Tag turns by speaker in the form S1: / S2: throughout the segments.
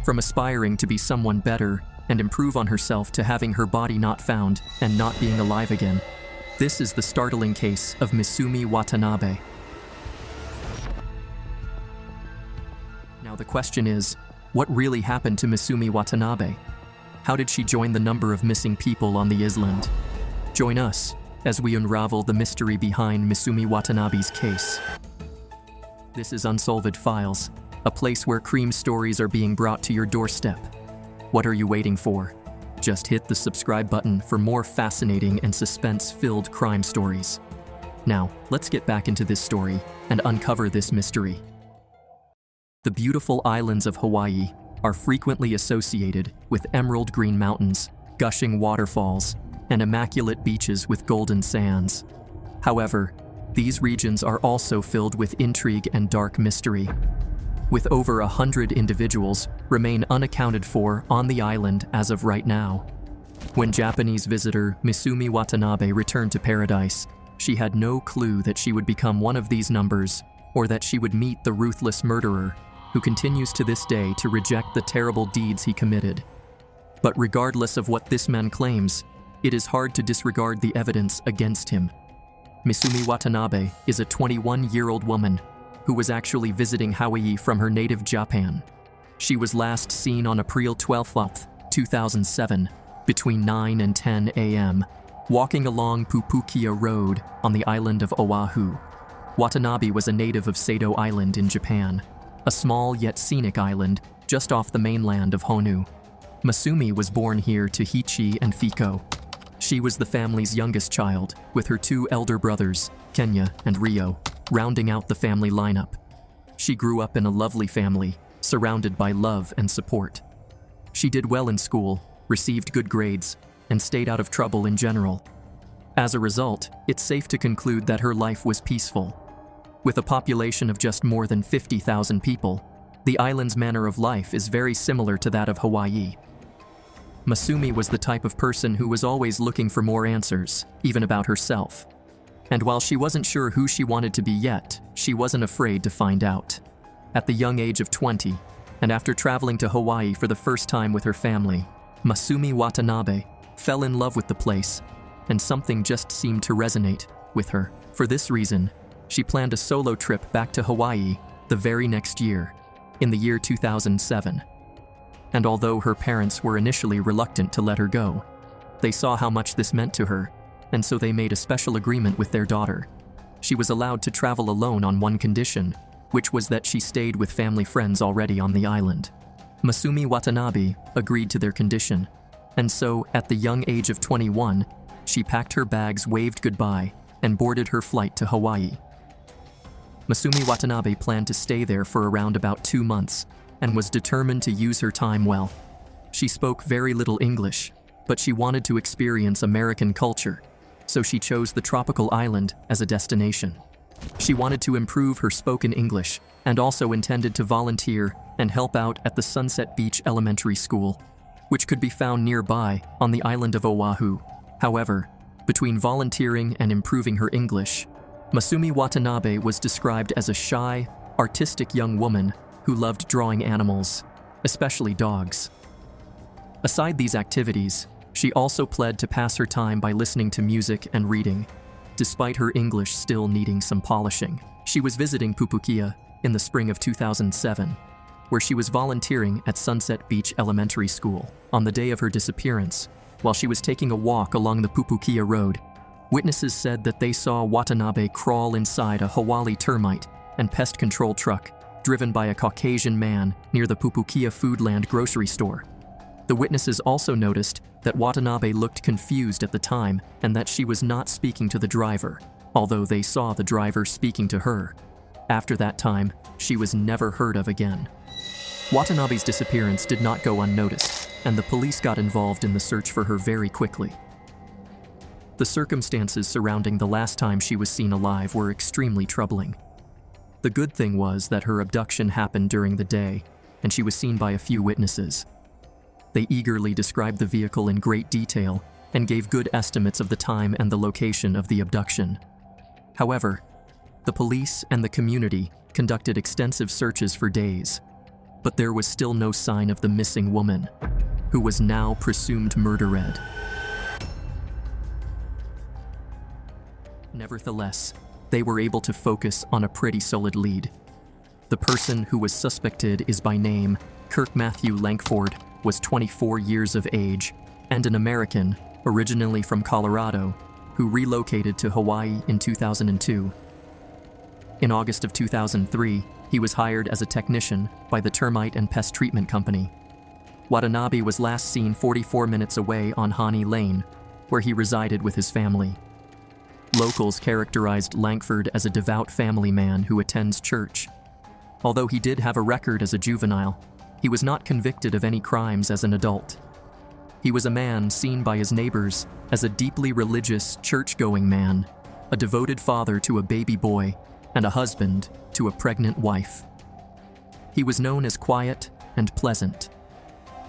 S1: From aspiring to be someone better and improve on herself to having her body not found and not being alive again. This is the startling case of Masumi Watanabe. Now the question is, what really happened to Masumi Watanabe? How did she join the number of missing people on the island? Join us as we unravel the mystery behind Masumi Watanabe's case. This is Unsolved Files, a place where crime stories are being brought to your doorstep. What are you waiting for? Just hit the subscribe button for more fascinating and suspense-filled crime stories. Now, let's get back into this story and uncover this mystery. The beautiful islands of Hawaii are frequently associated with emerald green mountains, gushing waterfalls, and immaculate beaches with golden sands. However, these regions are also filled with intrigue and dark mystery, with over 100 individuals remain unaccounted for on the island as of right now. When Japanese visitor Masumi Watanabe returned to paradise, she had no clue that she would become one of these numbers or that she would meet the ruthless murderer who continues to this day to reject the terrible deeds he committed. But regardless of what this man claims, it is hard to disregard the evidence against him. Masumi Watanabe is a 21-year-old woman who was actually visiting Hawaii from her native Japan. She was last seen on April 12, 2007, between 9 and 10 a.m., walking along Pupukia Road on the island of Oahu. Watanabe was a native of Sado Island in Japan, a small yet scenic island just off the mainland of Honu. Masumi was born here to Hichi and Fiko. She was the family's youngest child, with her two elder brothers, Kenya and Rio, rounding out the family lineup. She grew up in a lovely family, surrounded by love and support. She did well in school, received good grades, and stayed out of trouble in general. As a result, it's safe to conclude that her life was peaceful. With a population of just more than 50,000 people, the island's manner of life is very similar to that of Hawaii. Masumi was the type of person who was always looking for more answers, even about herself. And while she wasn't sure who she wanted to be yet, she wasn't afraid to find out. At the young age of 20, and after traveling to Hawaii for the first time with her family, Masumi Watanabe fell in love with the place, and something just seemed to resonate with her. For this reason, she planned a solo trip back to Hawaii the very next year, in the year 2007. And although her parents were initially reluctant to let her go, they saw how much this meant to her, and so they made a special agreement with their daughter. She was allowed to travel alone on one condition, which was that she stayed with family friends already on the island. Masumi Watanabe agreed to their condition, and so, at the young age of 21, she packed her bags, waved goodbye, and boarded her flight to Hawaii. Masumi Watanabe planned to stay there for around about 2 months, and was determined to use her time well. She spoke very little English, but she wanted to experience American culture, so she chose the tropical island as a destination. She wanted to improve her spoken English and also intended to volunteer and help out at the Sunset Beach Elementary School, which could be found nearby on the island of Oahu. However, between volunteering and improving her English, Masumi Watanabe was described as a shy, artistic young woman who loved drawing animals, especially dogs. Aside these activities, she also pled to pass her time by listening to music and reading, despite her English still needing some polishing. She was visiting Pupukia in the spring of 2007, where she was volunteering at Sunset Beach Elementary School. On the day of her disappearance, while she was taking a walk along the Pupukia Road, witnesses said that they saw Watanabe crawl inside a Hawaii termite and pest control truck driven by a Caucasian man near the Pupukia Foodland grocery store. The witnesses also noticed that Watanabe looked confused at the time and that she was not speaking to the driver, although they saw the driver speaking to her. After that time, she was never heard of again. Watanabe's disappearance did not go unnoticed, and the police got involved in the search for her very quickly. The circumstances surrounding the last time she was seen alive were extremely troubling. The good thing was that her abduction happened during the day, and she was seen by a few witnesses. They eagerly described the vehicle in great detail and gave good estimates of the time and the location of the abduction. However, the police and the community conducted extensive searches for days, but there was still no sign of the missing woman, who was now presumed murdered. Nevertheless, they were able to focus on a pretty solid lead. The person who was suspected is by name Kirk Matthew Lankford, was 24 years of age, and an American, originally from Colorado, who relocated to Hawaii in 2002. In August of 2003, he was hired as a technician by the termite and pest treatment company. Watanabe was last seen 44 minutes away on Hani Lane, where he resided with his family. Locals characterized Lankford as a devout family man who attends church. Although he did have a record as a juvenile, he was not convicted of any crimes as an adult. He was a man seen by his neighbors as a deeply religious, church-going man, a devoted father to a baby boy, and a husband to a pregnant wife. He was known as quiet and pleasant.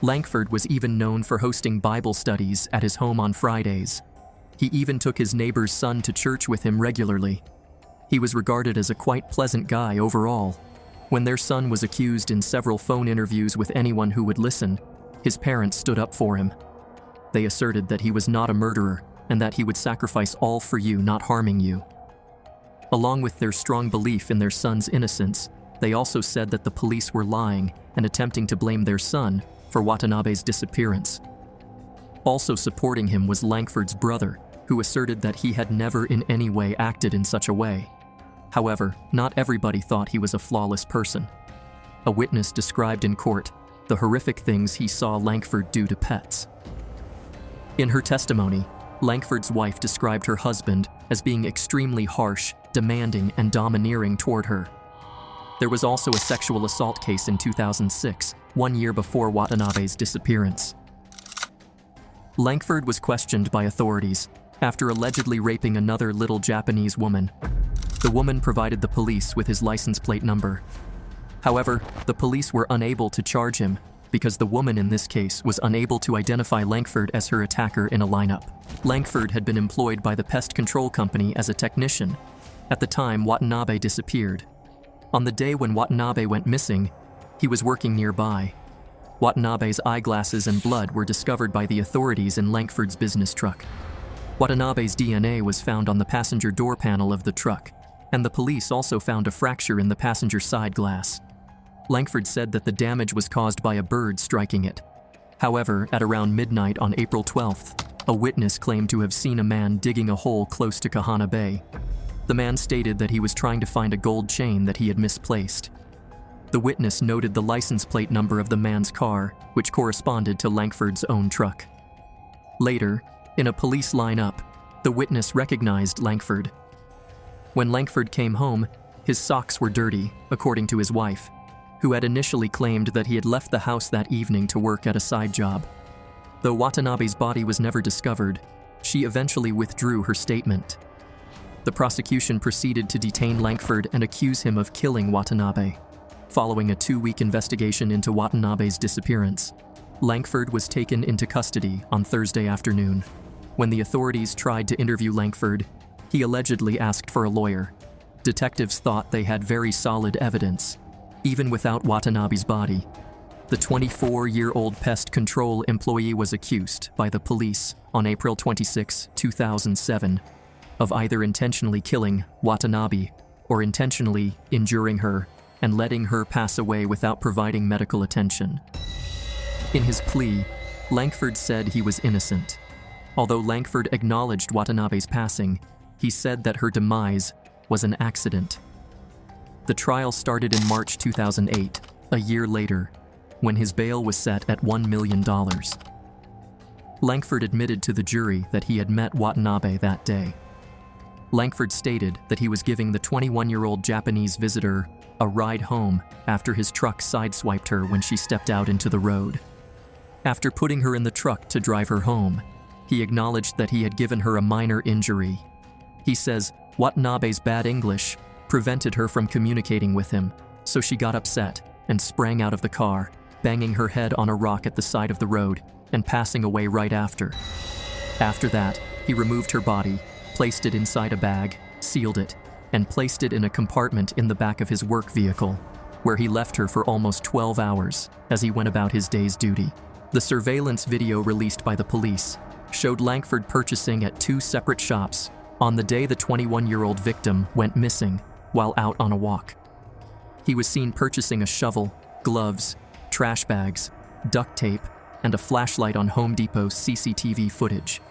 S1: Lankford was even known for hosting Bible studies at his home on Fridays. He even took his neighbor's son to church with him regularly. He was regarded as a quite pleasant guy overall. When their son was accused in several phone interviews with anyone who would listen, his parents stood up for him. They asserted that he was not a murderer and that he would sacrifice all for you, not harming you. Along with their strong belief in their son's innocence, they also said that the police were lying and attempting to blame their son for Watanabe's disappearance. Also supporting him was Lankford's brother, who asserted that he had never in any way acted in such a way. However, not everybody thought he was a flawless person. A witness described in court the horrific things he saw Lankford do to pets. In her testimony, Lankford's wife described her husband as being extremely harsh, demanding, and domineering toward her. There was also a sexual assault case in 2006, 1 year before Watanabe's disappearance. Lankford was questioned by authorities after allegedly raping another little Japanese woman. The woman provided the police with his license plate number. However, the police were unable to charge him because the woman in this case was unable to identify Lankford as her attacker in a lineup. Lankford had been employed by the pest control company as a technician at the time Watanabe disappeared. On the day when Watanabe went missing, he was working nearby. Watanabe's eyeglasses and blood were discovered by the authorities in Lankford's business truck. Watanabe's DNA was found on the passenger door panel of the truck, and the police also found a fracture in the passenger side glass. Lankford said that the damage was caused by a bird striking it. However, at around midnight on April 12th, a witness claimed to have seen a man digging a hole close to Kahana Bay. The man stated that he was trying to find a gold chain that he had misplaced. The witness noted the license plate number of the man's car, which corresponded to Lankford's own truck. Later, in a police lineup, the witness recognized Lankford. When Lankford came home, his socks were dirty, according to his wife, who had initially claimed that he had left the house that evening to work at a side job. Though Watanabe's body was never discovered, she eventually withdrew her statement. The prosecution proceeded to detain Lankford and accuse him of killing Watanabe. Following a 2-week investigation into Watanabe's disappearance, Lankford was taken into custody on Thursday afternoon. When the authorities tried to interview Lankford, he allegedly asked for a lawyer. Detectives thought they had very solid evidence, even without Watanabe's body. The 24-year-old pest control employee was accused by the police on April 26, 2007, of either intentionally killing Watanabe or intentionally injuring her and letting her pass away without providing medical attention. In his plea, Lankford said he was innocent. Although Lankford acknowledged Watanabe's passing, he said that her demise was an accident. The trial started in March 2008, a year later, when his bail was set at $1 million. Lankford admitted to the jury that he had met Watanabe that day. Lankford stated that he was giving the 21-year-old Japanese visitor a ride home after his truck sideswiped her when she stepped out into the road. After putting her in the truck to drive her home, he acknowledged that he had given her a minor injury. He says Watanabe's bad English prevented her from communicating with him, so she got upset and sprang out of the car, banging her head on a rock at the side of the road and passing away right after. After that, he removed her body, placed it inside a bag, sealed it, and placed it in a compartment in the back of his work vehicle. where he left her for almost 12 hours as he went about his day's duty. The surveillance video released by the police showed Langford purchasing at 2 separate shops on the day the 21-year-old victim went missing while out on a walk. He was seen purchasing a shovel, gloves, trash bags, duct tape, and a flashlight on Home Depot's CCTV footage.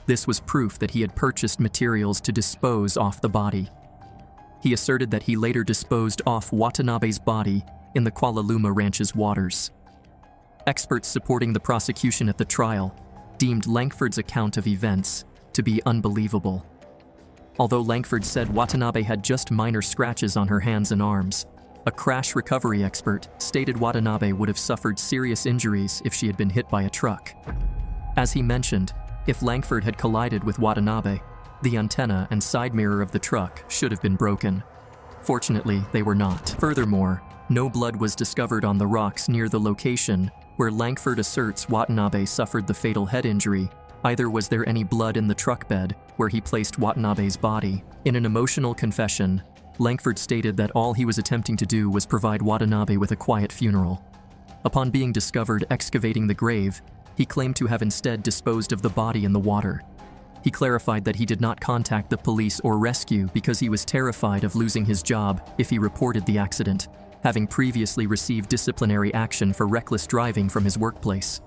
S1: This was proof that he had purchased materials to dispose off the body. He asserted that he later disposed off Watanabe's body in the Kuala Luma Ranch's waters. Experts supporting the prosecution at the trial deemed Langford's account of events to be unbelievable. Although Langford said Watanabe had just minor scratches on her hands and arms, a crash recovery expert stated Watanabe would have suffered serious injuries if she had been hit by a truck. As he mentioned, if Langford had collided with Watanabe, the antenna and side mirror of the truck should have been broken. Fortunately, they were not. Furthermore, no blood was discovered on the rocks near the location where Langford asserts Watanabe suffered the fatal head injury. Either was there any blood in the truck bed where he placed Watanabe's body. In an emotional confession, Langford stated that all he was attempting to do was provide Watanabe with a quiet funeral. Upon being discovered excavating the grave, he claimed to have instead disposed of the body in the water. He clarified that he did not contact the police or rescue because he was terrified of losing his job if he reported the accident, having previously received disciplinary action for reckless driving from his workplace.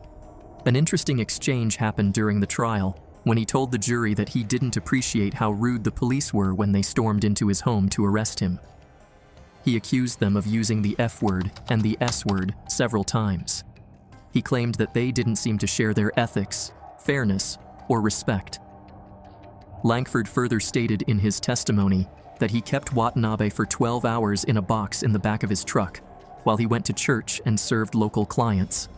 S1: An interesting exchange happened during the trial when he told the jury that he didn't appreciate how rude the police were when they stormed into his home to arrest him. He accused them of using the F word and the S word several times. He claimed that they didn't seem to share their ethics, fairness, or respect. Langford further stated in his testimony that he kept Watanabe for 12 hours in a box in the back of his truck while he went to church and served local clients.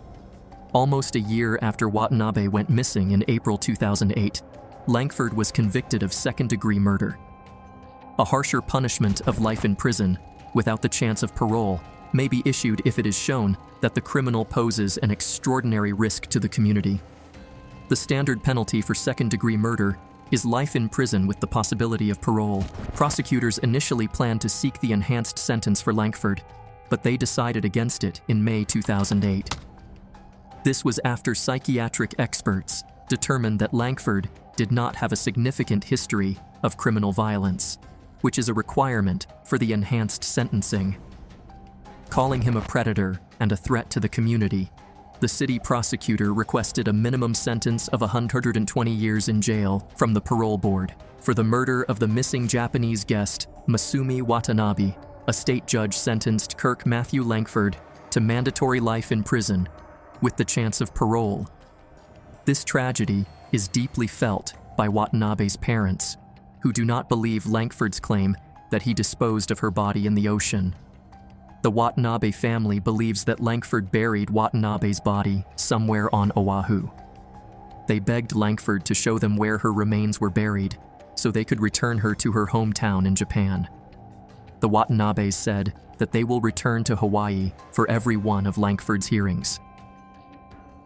S1: Almost a year after Watanabe went missing in April 2008, Langford was convicted of second-degree murder. A harsher punishment of life in prison, without the chance of parole, may be issued if it is shown that the criminal poses an extraordinary risk to the community. The standard penalty for second-degree murder is life in prison with the possibility of parole. Prosecutors initially planned to seek the enhanced sentence for Langford, but they decided against it in May 2008. This was after psychiatric experts determined that Langford did not have a significant history of criminal violence, which is a requirement for the enhanced sentencing. Calling him a predator and a threat to the community, the city prosecutor requested a minimum sentence of 120 years in jail from the parole board for the murder of the missing Japanese guest, Masumi Watanabe. A state judge sentenced Kirk Matthew Langford to mandatory life in prison with the chance of parole. This tragedy is deeply felt by Watanabe's parents, who do not believe Langford's claim that he disposed of her body in the ocean. The Watanabe family believes that Langford buried Watanabe's body somewhere on Oahu. They begged Langford to show them where her remains were buried so they could return her to her hometown in Japan. The Watanabes said that they will return to Hawaii for every one of Langford's hearings.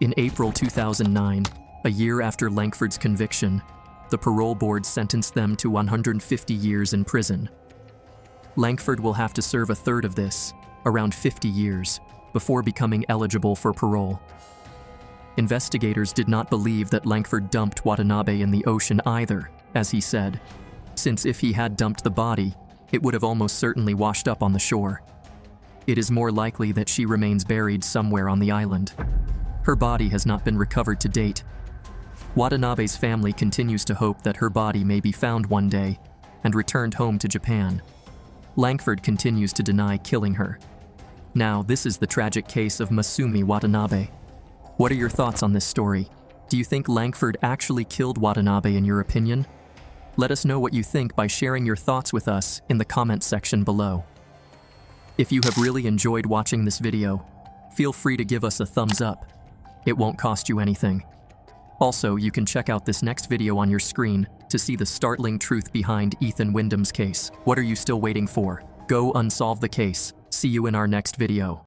S1: In April 2009, a year after Langford's conviction, the parole board sentenced them to 150 years in prison. Langford will have to serve a third of this, around 50 years, before becoming eligible for parole. Investigators did not believe that Langford dumped Watanabe in the ocean either, as he said, since if he had dumped the body, it would have almost certainly washed up on the shore. It is more likely that she remains buried somewhere on the island. Her body has not been recovered to date. Watanabe's family continues to hope that her body may be found one day and returned home to Japan. Langford continues to deny killing her. Now, this is the tragic case of Masumi Watanabe. What are your thoughts on this story? Do you think Langford actually killed Watanabe in your opinion? Let us know what you think by sharing your thoughts with us in the comments section below. If you have really enjoyed watching this video, feel free to give us a thumbs up. It won't cost you anything. Also, you can check out this next video on your screen to see the startling truth behind Ethan Wyndham's case. What are you still waiting for? Go unsolve the case. See you in our next video.